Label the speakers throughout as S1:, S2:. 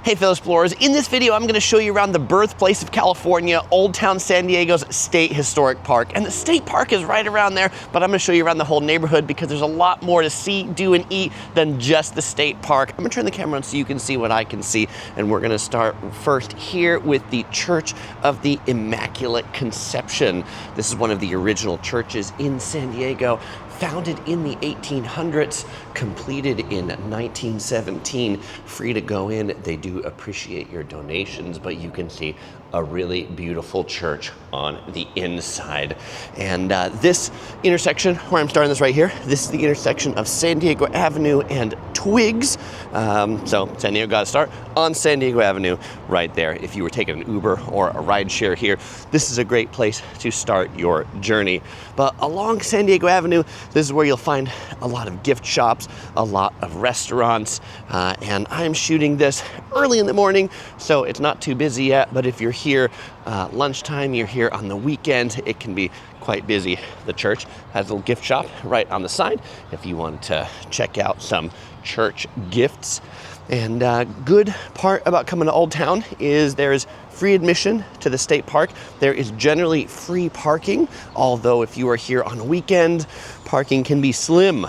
S1: Hey fellow explorers, in this video I'm going to show you around the birthplace of California, Old Town San Diego's State Historic Park. And the state park is right around there, but I'm going to show you around the whole neighborhood because there's a lot more to see, do, and eat than just the state park. I'm going to turn the camera on so you can see what I can see, and we're going to start first here with the Church of the Immaculate Conception. This is one of the original churches in San Diego, founded in the 1800s, completed in 1917. Free to go in. They do appreciate your donations, but you can see a really beautiful church on the inside. And this intersection, where I'm starting this right here, this is the intersection of San Diego Avenue and Twigs. So San Diego got to start on San Diego Avenue right there. If you were taking an Uber or a ride share here, this is a great place to start your journey. But along San Diego Avenue, this is where you'll find a lot of gift shops, a lot of restaurants, and I'm shooting this early in the morning, so it's not too busy yet, but if you're here lunchtime, you're here on the weekend, it can be quite busy. The church has a little gift shop right on the side if you want to check out some church gifts. And good part about coming to Old Town is there's free admission to the state park. There is generally free parking, although if you are here on a weekend, parking can be slim,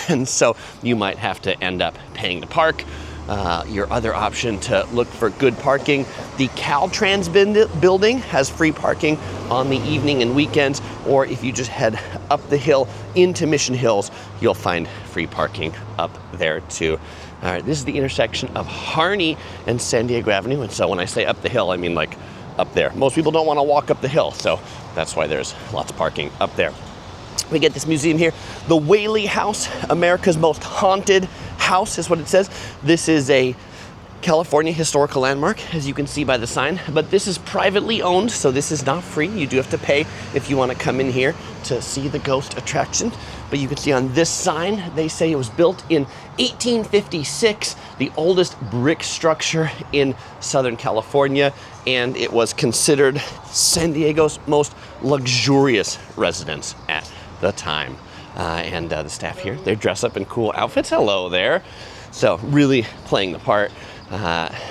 S1: and so you might have to end up paying to park. Your other option to look for good parking, the Caltrans building has free parking on the evening and weekends, or if you just head up the hill into Mission Hills, you'll find free parking up there too. All right, this is the intersection of Harney and San Diego Avenue, and so when I say up the hill, I mean like up there. Most people don't want to walk up the hill, so that's why there's lots of parking up there. We get this museum here, the Whe House, America's most haunted house is what it says. This is a California historical landmark, as you can see by the sign, but this is privately owned, so this is not free. You do have to pay if you want to come in here to see the ghost attraction. But you can see on this sign, they say it was built in 1856, the oldest brick structure in Southern California, and it was considered San Diego's most luxurious residence at the time. And the staff here, they dress up in cool outfits. Hello there. So really playing the part.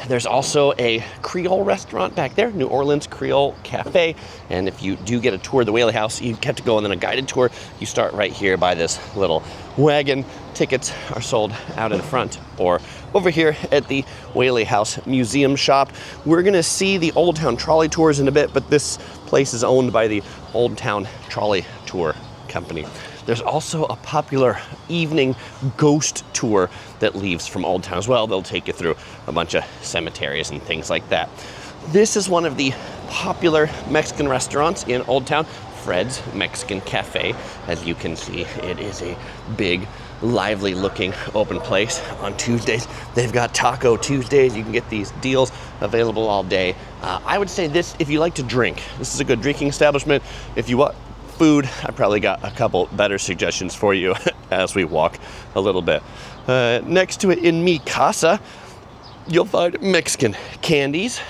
S1: There's also a Creole restaurant back there, New Orleans Creole Cafe. And if you do get a tour of the Whe House, you get to go on a guided tour. You start right here by this little wagon. Tickets are sold out in front or over here at the Whe House Museum shop. We're gonna see the Old Town Trolley Tours in a bit, but this place is owned by the Old Town Trolley Tour company. There's also a popular evening ghost tour that leaves from Old Town as well. They'll take you through a bunch of cemeteries and things like that. This is one of the popular Mexican restaurants in Old Town, Fred's Mexican Cafe. As you can see, it is a big, lively looking open place. On Tuesdays, they've got Taco Tuesdays. You can get these deals available all day. I would say this, if you like to drink, this is a good drinking establishment. If you want food, I probably got a couple better suggestions for you as we walk a little bit. Next to it in Mi Casa, you'll find Mexican candies.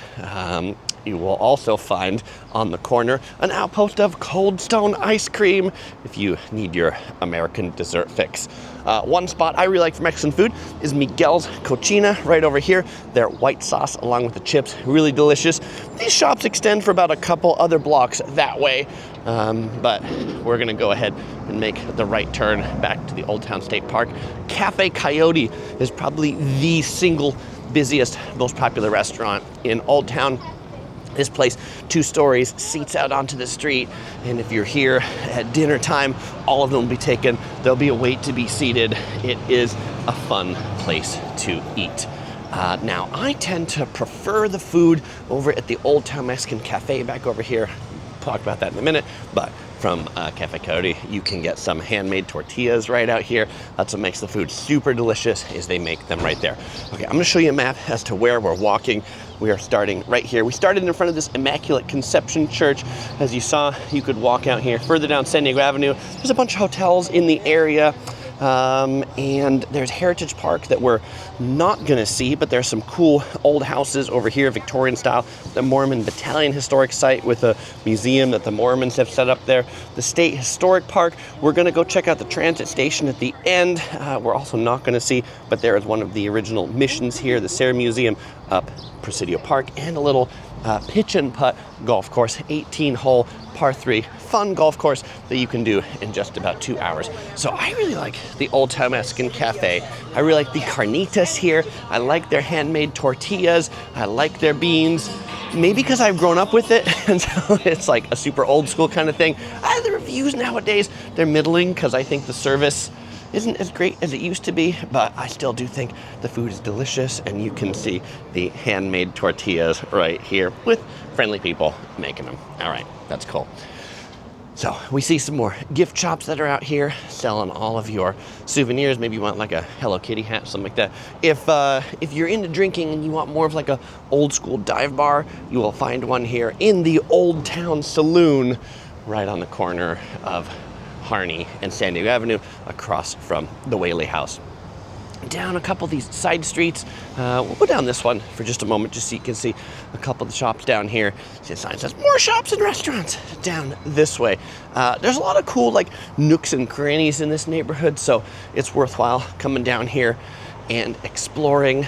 S1: You will also find on the corner an outpost of Cold Stone ice cream if you need your American dessert fix. One spot I really like for Mexican food is Miguel's Cochina right over here. Their white sauce along with the chips, really delicious. These shops extend for about a couple other blocks that way, but we're gonna go ahead and make the right turn back to the Old Town State Park. Cafe Coyote is probably the single busiest, most popular restaurant in Old Town. This place, 2 stories, seats out onto the street, and if you're here at dinner time, all of them will be taken. There'll be a wait to be seated. It is a fun place to eat. Now, I tend to prefer the food over at the Old Town Mexican Cafe back over here. We'll talk about that in a minute, but from Cafe Cody, you can get some handmade tortillas right out here. That's what makes the food super delicious, is they make them right there. Okay, I'm gonna show you a map as to where we're walking. We are starting right here. We started in front of this Immaculate Conception Church. As you saw, you could walk out here. Further down San Diego Avenue, there's a bunch of hotels in the area. And there's Heritage Park that we're not gonna see, but there's some cool old houses over here, Victorian style. The Mormon Battalion Historic Site with a museum that the Mormons have set up there. The State Historic Park, we're gonna go check out the transit station at the end. We're also not gonna see, but there is one of the original missions here, the Sarah Museum up Presidio Park, and a little pitch and putt golf course, 18-hole par 3 fun golf course that you can do in just about 2 hours. So I really like the Old Town Mexican Cafe. I really like the carnitas here. I like their handmade tortillas. I like their beans. Maybe because I've grown up with it, and so it's like a super old school kind of thing. The reviews nowadays, they're middling because I think the service isn't as great as it used to be, but I still do think the food is delicious, and you can see the handmade tortillas right here with friendly people making them. All right, that's cool. So we see some more gift shops that are out here selling all of your souvenirs. Maybe you want like a Hello Kitty hat, something like that. If you're into drinking and you want more of like a old school dive bar, you will find one here in the Old Town Saloon, right on the corner of Harney and San Diego Avenue, across from the Whe House. Down a couple of these side streets, we'll go down this one for just a moment just so you can see a couple of the shops down here. See the sign says more shops and restaurants down this way. There's a lot of cool like nooks and crannies in this neighborhood, so it's worthwhile coming down here and exploring.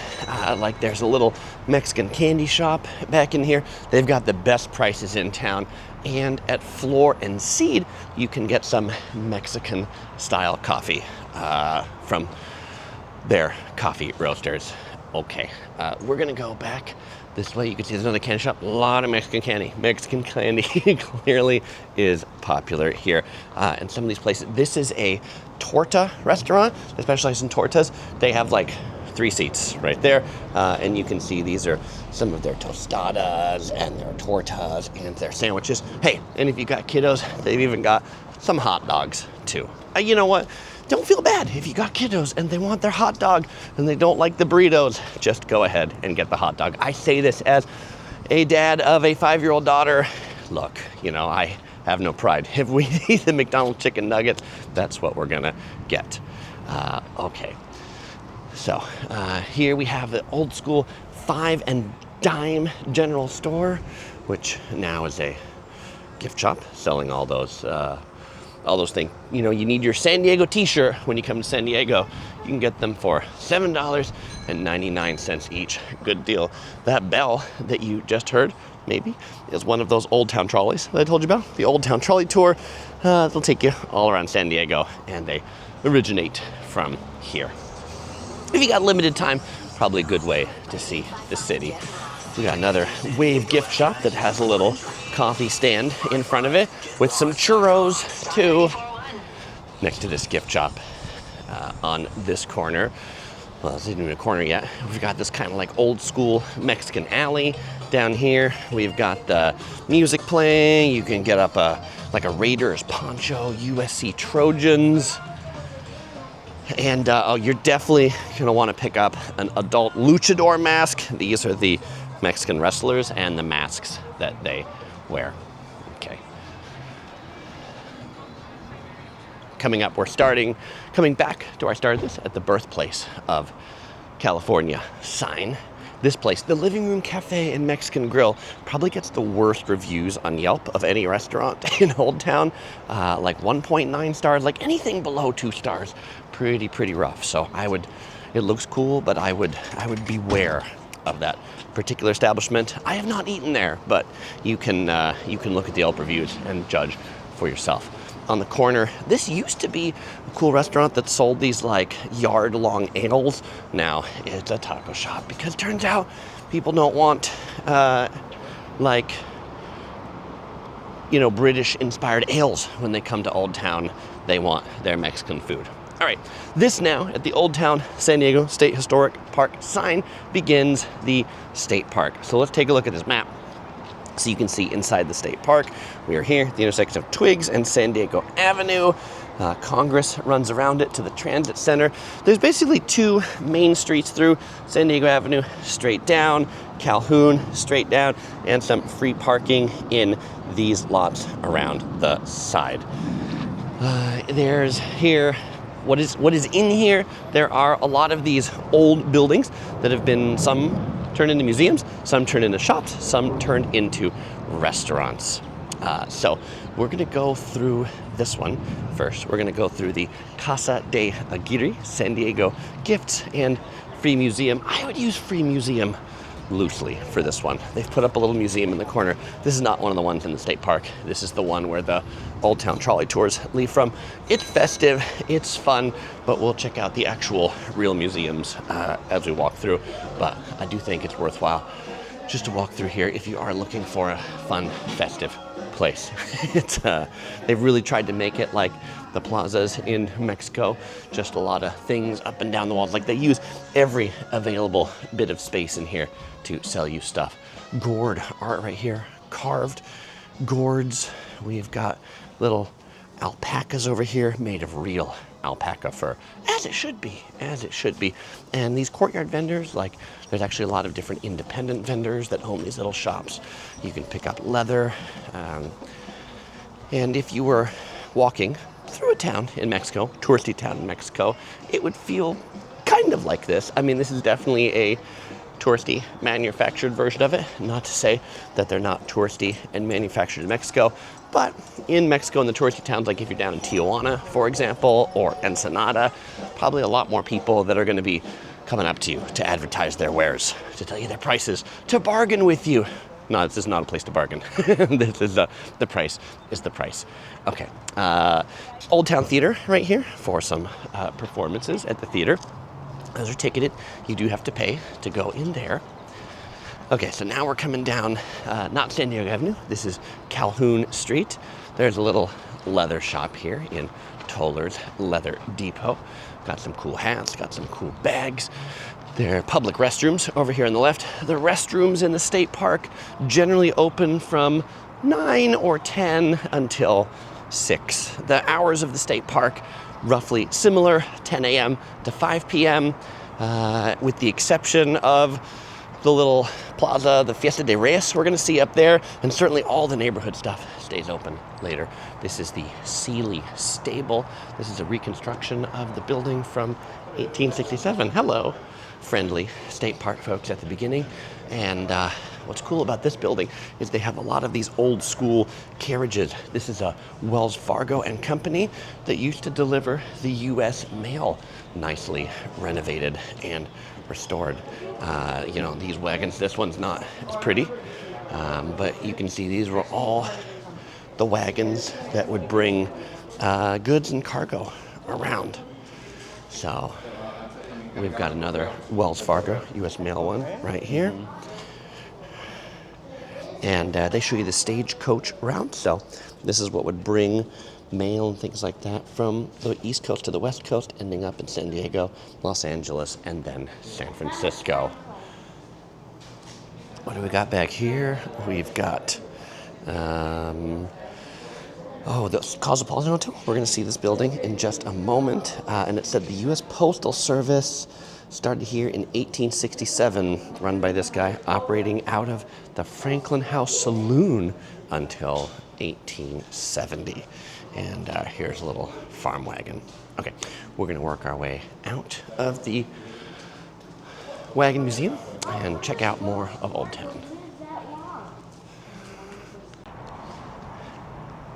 S1: Like there's a little Mexican candy shop back in here. They've got the best prices in town. And at Floor and Seed, you can get some Mexican style coffee from their coffee roasters. Okay, we're gonna go back this way. You can see there's another candy shop. A lot of Mexican candy. Mexican candy clearly is popular here. And some of these places, this is a torta restaurant. They specialize in tortas. They have like 3 seats right there, and you can see these are some of their tostadas and their tortas and their sandwiches. Hey, and if you got kiddos, they've even got some hot dogs too. You know what? Don't feel bad if you got kiddos and they want their hot dog and they don't like the burritos. Just go ahead and get the hot dog. I say this as a dad of a 5-year-old daughter. Look, you know, I have no pride. If we eat the McDonald's chicken nuggets, that's what we're gonna get. Okay. So here we have the old school 5 and dime general store, which now is a gift shop selling all those things. You know, you need your San Diego t-shirt when you come to San Diego. You can get them for $7.99 each. Good deal. That bell that you just heard, maybe, is one of those Old Town trolleys that I told you about. The Old Town Trolley Tour. They'll take you all around San Diego, and they originate from here. If you got limited time, probably a good way to see the city. We got another Wave gift shop that has a little coffee stand in front of it with some churros too. Next to this gift shop on this corner. Well, it's not even a corner yet. We've got this kind of like old school Mexican alley down here. We've got the music playing. You can get up like a Raiders poncho, USC Trojans. And you're definitely gonna want to pick up an adult luchador mask. These are the Mexican wrestlers and the masks that they wear. Okay. Coming up, we're coming back to where I started this, at the Birthplace of California sign. This place, the Living Room Cafe and Mexican Grill, probably gets the worst reviews on Yelp of any restaurant in Old Town. Like 1.9 stars, like anything below 2 stars, pretty rough. So it looks cool, but I would beware of that particular establishment. I have not eaten there, but you can look at the Yelp reviews and judge for yourself. On the corner, this used to be a cool restaurant that sold these like yard-long ales. Now it's a taco shop because turns out people don't want like, you know, British-inspired ales when they come to Old Town. They want their Mexican food. All right, this now at the Old Town San Diego State Historic Park sign begins the state park. So let's take a look at this map so you can see inside the state park. We are here at the intersection of Twigs and San Diego Avenue. Congress runs around it to the transit center. There's basically 2 main streets through: San Diego Avenue straight down, Calhoun straight down, and some free parking in these lots around the side. There's here what is in here? There are a lot of these old buildings that have been some turned into museums, some turned into shops, some turned into restaurants. So we're going to go through this one first. We're going to go through the Casa de Aguirre, San Diego Gifts and Free Museum. I would use Free Museum loosely for this one. They've put up a little museum in the corner. This is not one of the ones in the state park. This is the one where the Old Town Trolley Tours leave from. It's festive, it's fun, but we'll check out the actual real museums as we walk through. But I do think it's worthwhile just to walk through here if you are looking for a fun, festive place. They've really tried to make it like the plazas in Mexico, just a lot of things up and down the walls. Like they use every available bit of space in here to sell you stuff. Gourd art right here, carved gourds. We've got little alpacas over here made of real alpaca fur, as it should be, as it should be. And these courtyard vendors, like there's actually a lot of different independent vendors that own these little shops. You can pick up leather. And if you were walking through a town in Mexico, touristy town in Mexico, it would feel kind of like this. I mean, this is definitely a touristy manufactured version of it. Not to say that they're not touristy and manufactured in Mexico, but in Mexico, in the touristy towns, like if you're down in Tijuana, for example, or Ensenada, probably a lot more people that are going to be coming up to you to advertise their wares, to tell you their prices, to bargain with you. No, this is not a place to bargain. This is the price is the price. Okay, Old Town Theater right here for some performances at the theater. Those are ticketed. You do have to pay to go in there. Okay, so now we're coming down, not San Diego Avenue. This is Calhoun Street. There's a little leather shop here in Toller's Leather Depot. Got some cool hats, got some cool bags. There are public restrooms over here on the left. The restrooms in the state park generally open from 9 or 10 until 6. The hours of the state park, roughly similar, 10 a.m. to 5 p.m., with the exception of the little plaza, the Fiesta de Race we're going to see up there, and certainly all the neighborhood stuff stays open later. This is the Celely Stable. This is a reconstruction of the building from 1867. Hello, friendly state park folks at the beginning. And what's cool about this building is they have a lot of these old school carriages. This is a Wells Fargo and Company that used to deliver the U.S. mail, nicely renovated and restored. You know, these wagons, this one's not as pretty, but you can see these were all the wagons that would bring goods and cargo around. So we've got another Wells Fargo U.S. mail one right here. And they show you the stagecoach route. So this is what would bring mail and things like that from the East Coast to the West Coast, ending up in San Diego, Los Angeles, and then San Francisco. What do we got back here? We've got the Cosmopolitan Hotel. We're going to see this building in just a moment. And it said the U.S. Postal Service started here in 1867, run by this guy, operating out of the Franklin House Saloon until 1870. And here's a little farm wagon. Okay, we're going to work our way out of the Wagon Museum and check out more of Old Town.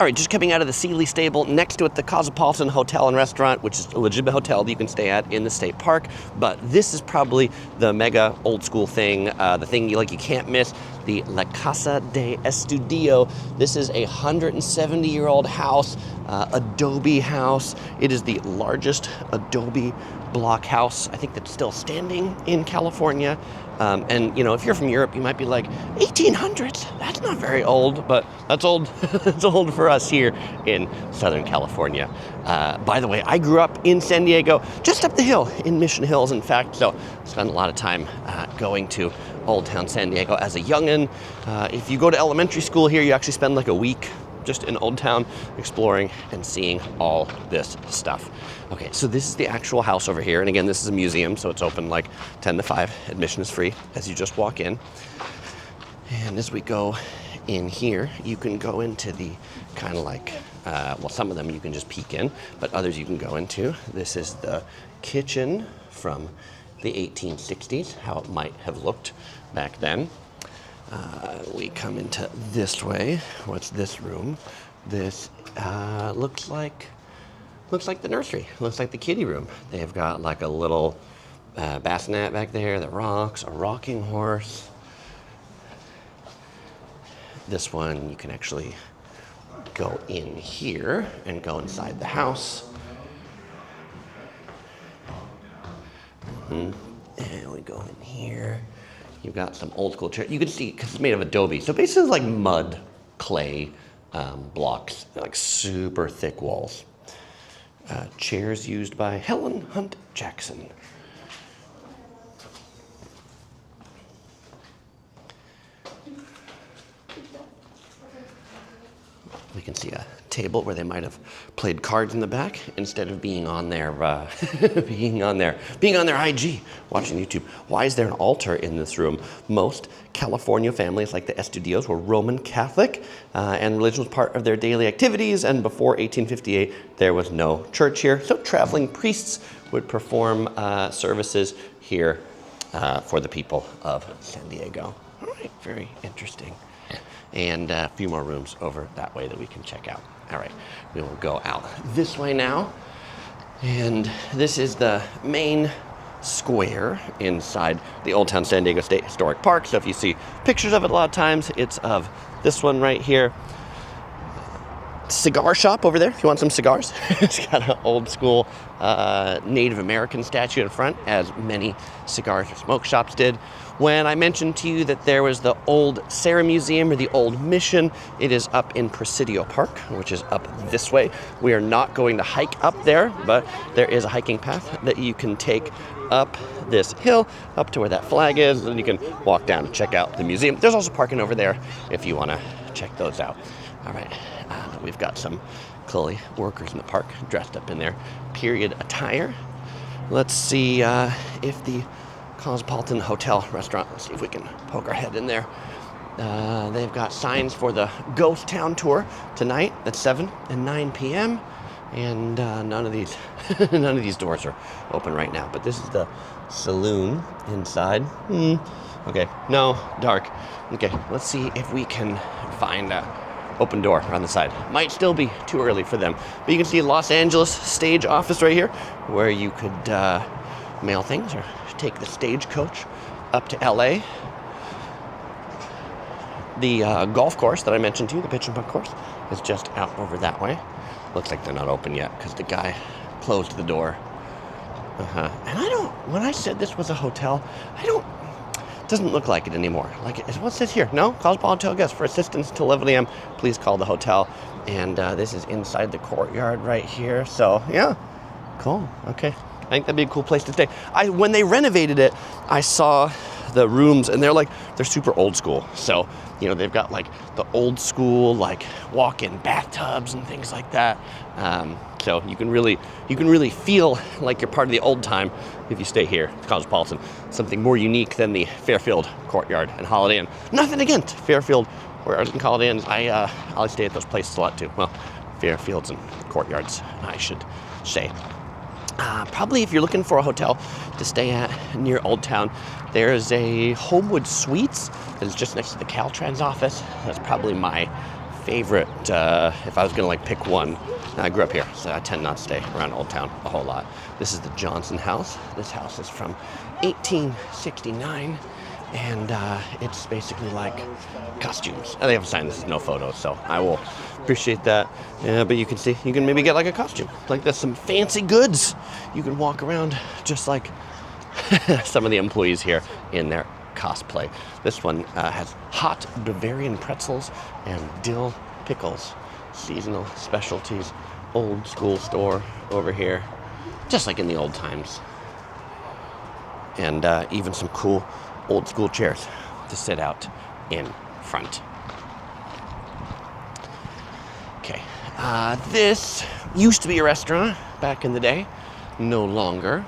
S1: All right, just coming out of the Celely Stable, next to it, the Cosmopolitan Hotel and Restaurant, which is a legitimate hotel that you can stay at in the state park. But this is probably the mega old school thing, the thing you can't miss, the Lacasa de Estudio. This is a 170-year-old house, adobe house. It is the largest adobe block house, I think, that's still standing in California. And, you know, if you're from Europe, you might be like, 1800s? That's not very old, but that's old. It's old for us here in Southern California. By the way, I grew up in San Diego, just up the hill in Mission Hills, in fact, so spent a lot of time going to Old Town San Diego as a youngin'. If you go to elementary school here, you actually spend like a week just in Old Town exploring and seeing all this stuff. Okay, so this is the actual house over here. And again, this is a museum, so it's open like 10 to 5. Admission is free as you just walk in. And as we go in here, you can go into the kind of like well, some of them you can just peek in, but others you can go into. This is the kitchen from the 1860s, how it might have looked back then. We come into this way. What's this room? This looks like the nursery. Looks like the kiddie room. They've got like a little bassinet back there that rocks, a rocking horse. This one you can actually go in here and go inside the house. And we go in here. You've got some old school chairs. You can see, because it's made of adobe. So basically like mud, clay blocks, like super thick walls. Chairs used by Helen Hunt Jackson. We can see a table where they might have played cards in the back instead of being on their being on their IG, watching YouTube. Why is there an altar in this room? Most California families like the Estudios were Roman Catholic, and religion was part of their daily activities. And before 1858, there was no church here, so traveling priests would perform services here for the people of San Diego. All right, very interesting. And a few more rooms over that way that we can check out. All right, we will go out this way now. And this is the main square inside the Old Town San Diego State Historic Park. So if you see pictures of it a lot of times, it's of this one right here. Cigar shop over there, if you want some cigars. It's got an old school Native American statue in front, as many cigars or smoke shops did. When I mentioned to you that there was the old Sarah Museum or the old Mission, it is up in Presidio Park, which is up this way. We are not going to hike up there, but there is a hiking path that you can take up this hill, up to where that flag is, and you can walk down and check out the museum. There's also parking over there if you want to check those out. All right, we've got some clearly workers in the park dressed up in their period attire. Let's see if the Cosmopolitan Hotel restaurant, let's see if we can poke our head in there. They've got signs for the Ghost Town tour tonight at 7 and 9 p.m. And none of these doors are open right now. But this is the saloon inside. Okay, no, dark. Okay, let's see if we can find a open door on the side. Might still be too early for them. But you can see Los Angeles stage office right here, where you could mail things or take the stagecoach up to LA. The golf course that I mentioned to you, the pitch and putt course, is just out over that way. Looks like they're not open yet because the guy closed the door. And when I said this was a hotel, it doesn't look like it anymore. Like, what's this here? No? Cosmopolitan Hotel guest for assistance till 11 a.m. Please call the hotel. And this is inside the courtyard right here. So, yeah, cool. Okay. I think that'd be a cool place to stay. When they renovated it, I saw the rooms, and they're super old school. So, you know, they've got like the old school like walk-in bathtubs and things like that. So you can really feel like you're part of the old time if you stay here at Cosmopolitan. Something more unique than the Fairfield Courtyard and Holiday Inn. Nothing against Fairfield Courtyards and Holiday Inns. I stay at those places a lot too. Well, Fairfields and Courtyards, I should say. Probably if you're looking for a hotel to stay at near Old Town, there's a Homewood Suites that is just next to the Caltrans office. That's probably my favorite if I was gonna like pick one. I grew up here, so I tend not to stay around Old Town a whole lot. This is the Johnson House. This house is from 1869, and it's basically like costumes. They have a sign that says no photos, so I will appreciate that. Yeah, but you can maybe get like a costume. Like there's some fancy goods. You can walk around just like some of the employees here in their cosplay. This one has hot Bavarian pretzels and dill pickles. Seasonal specialties. Old school store over here. Just like in the old times. And even some cool old school chairs to sit out in front. Okay, this used to be a restaurant back in the day, no longer.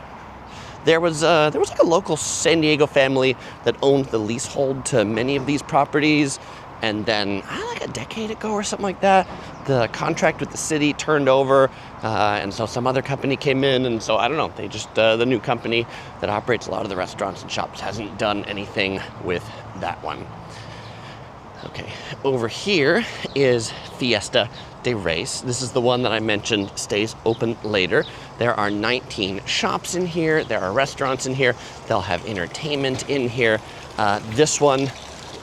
S1: There was like a local San Diego family that owned the leasehold to many of these properties, And then, like a decade ago or something like that, the contract with the city turned over, and so some other company came in, and so I don't know, they just, the new company that operates a lot of the restaurants and shops hasn't done anything with that one. Okay, over here is Fiesta de Race. This is the one that I mentioned stays open later. There are 19 shops in here. There are restaurants in here. They'll have entertainment in here. This one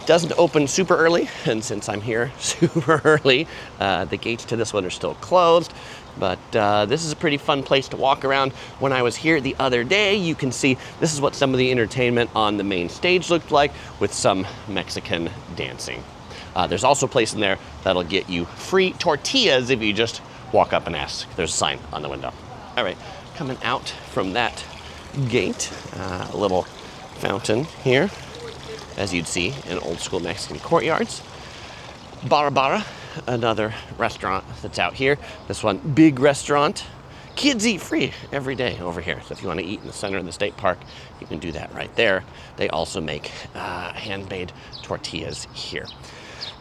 S1: doesn't open super early, and since I'm here super early, the gates to this one are still closed. But this is a pretty fun place to walk around. When I was here the other day, you can see this is what some of the entertainment on the main stage looked like, with some Mexican dancing. There's also a place in there that'll get you free tortillas if you just walk up and ask. There's a sign on the window. All right, coming out from that gate, a little fountain here, as you'd see in old school Mexican courtyards. Bara Bara, another restaurant that's out here. This one, big restaurant. Kids eat free every day over here. So if you want to eat in the center of the state park, you can do that right there. They also make handmade tortillas here.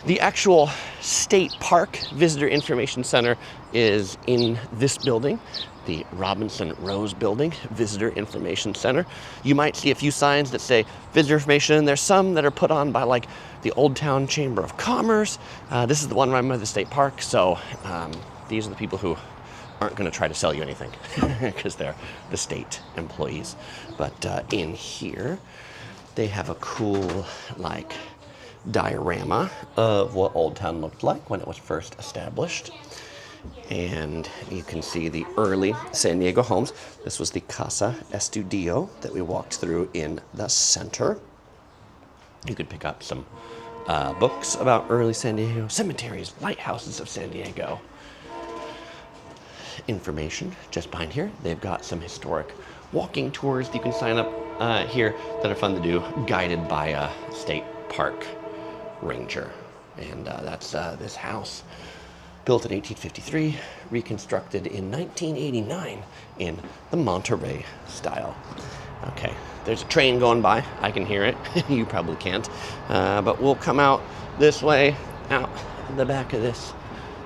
S1: The actual state park visitor information center is in this building, the Robinson Rose Building Visitor Information Center. You might see a few signs that say visitor information. There's some that are put on by like the Old Town Chamber of Commerce. This is the one run by the state park, so these are the people who aren't going to try to sell you anything because they're the state employees. But in here, they have a cool like diorama of what Old Town looked like when it was first established. And you can see the early San Diego homes. This was the Lacasa de Estudio that we walked through in the center. You could pick up some books about early San Diego, cemeteries, lighthouses of San Diego. Information just behind here. They've got some historic walking tours that you can sign up here that are fun to do, guided by a state park ranger. And that's this house, built in 1853, reconstructed in 1989 in the Monterey style. Okay, there's a train going by. I can hear it. You probably can't. But we'll come out this way, out the back of this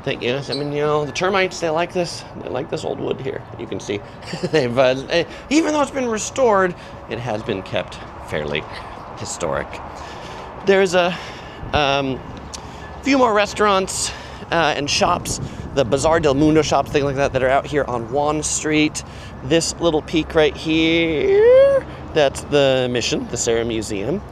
S1: thing. Yes, I mean, you know, the termites, they like this. They like this old wood here. You can see they've, even though it's been restored, it has been kept fairly historic. There's a few more restaurants and shops, the Bazaar del Mundo shops, things like that, that are out here on Juan Street. This little peak right here, that's the Mission, the Sarah Museum.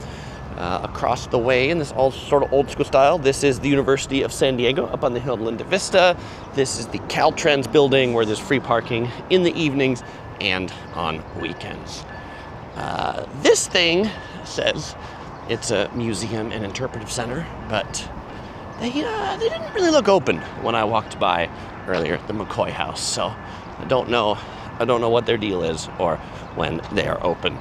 S1: Across the way in this sort of old school style, this is the University of San Diego up on the hill in Linda Vista. This is the Caltrans building where there's free parking in the evenings and on weekends. This thing says it's a museum and interpretive center, but they didn't really look open when I walked by earlier, the Whe House. So I don't know what their deal is or when they are open.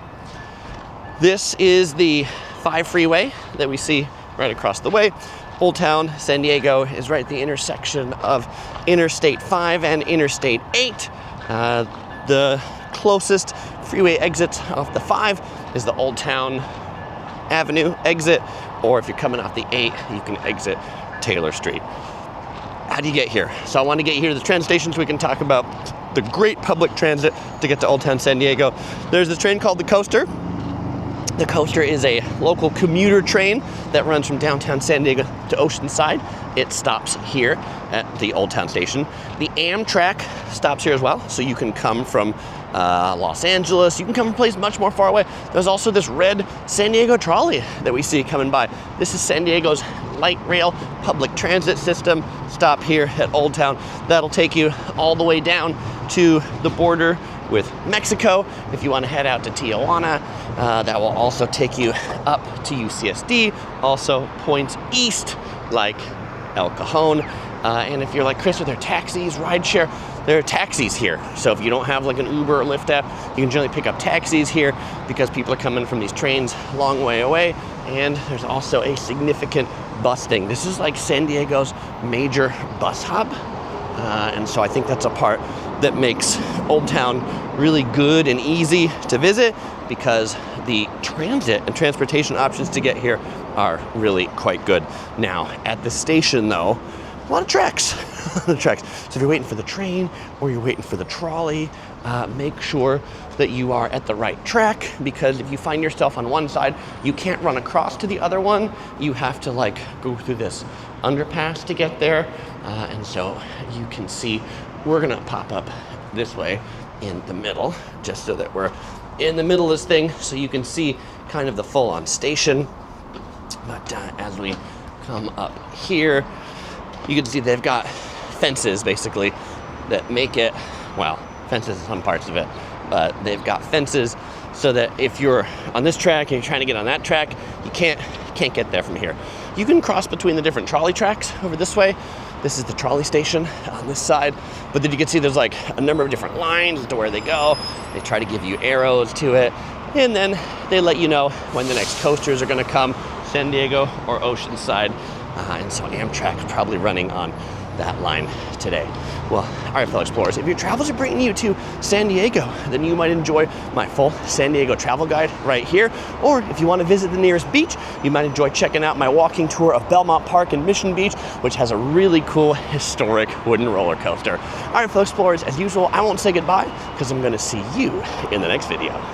S1: This is the 5 freeway that we see right across the way. Old Town San Diego is right at the intersection of Interstate 5 and Interstate 8. The closest freeway exit off the 5 is the Old Town Avenue exit, or if you're coming off the 8, you can exit Taylor Street. How do you get here? So I want to get here to the train station so we can talk about the great public transit to get to Old Town San Diego. There's this train called the Coaster. The Coaster is a local commuter train that runs from downtown San Diego to Oceanside. It stops here at the Old Town Station. The Amtrak stops here as well, so you can come from Los Angeles. You can come from a place much more far away. There's also this red San Diego trolley that we see coming by. This is San Diego's light rail public transit system. Stop here at Old Town. That'll take you all the way down to the border with Mexico. If you want to head out to Tijuana, that will also take you up to UCSD, also points east like El Cajon. And if you're like Chris, are there taxis, rideshare? There are taxis here. So if you don't have like an Uber or Lyft app, you can generally pick up taxis here because people are coming from these trains a long way away. And there's also a significant busting. This is like San Diego's major bus hub. And so I think that's a part that makes Old Town really good and easy to visit, because the transit and transportation options to get here are really quite good. Now, at the station though, a lot of tracks. So if you're waiting for the train or you're waiting for the trolley, make sure that you are at the right track, because if you find yourself on one side, you can't run across to the other one. You have to like go through this underpass to get there. And so you can see we're gonna pop up this way in the middle, just so that we're in the middle of this thing, so you can see kind of the full-on station. But as we come up here, you can see they've got fences basically that make it, well, fences in some parts of it, but they've got fences so that if you're on this track and you're trying to get on that track, you can't get there from here. You can cross between the different trolley tracks over this way. This is the trolley station on this side, but then you can see there's like a number of different lines to where they go. They try to give you arrows to it, and then they let you know when the next coasters are gonna come, San Diego or Oceanside. And so Amtrak is probably running on that line today. Well, all right, fellow explorers, if your travels are bringing you to San Diego, then you might enjoy my full San Diego travel guide right here. Or if you want to visit the nearest beach, you might enjoy checking out my walking tour of Belmont Park and Mission Beach, which has a really cool historic wooden roller coaster. All right, fellow explorers, as usual, I won't say goodbye because I'm going to see you in the next video.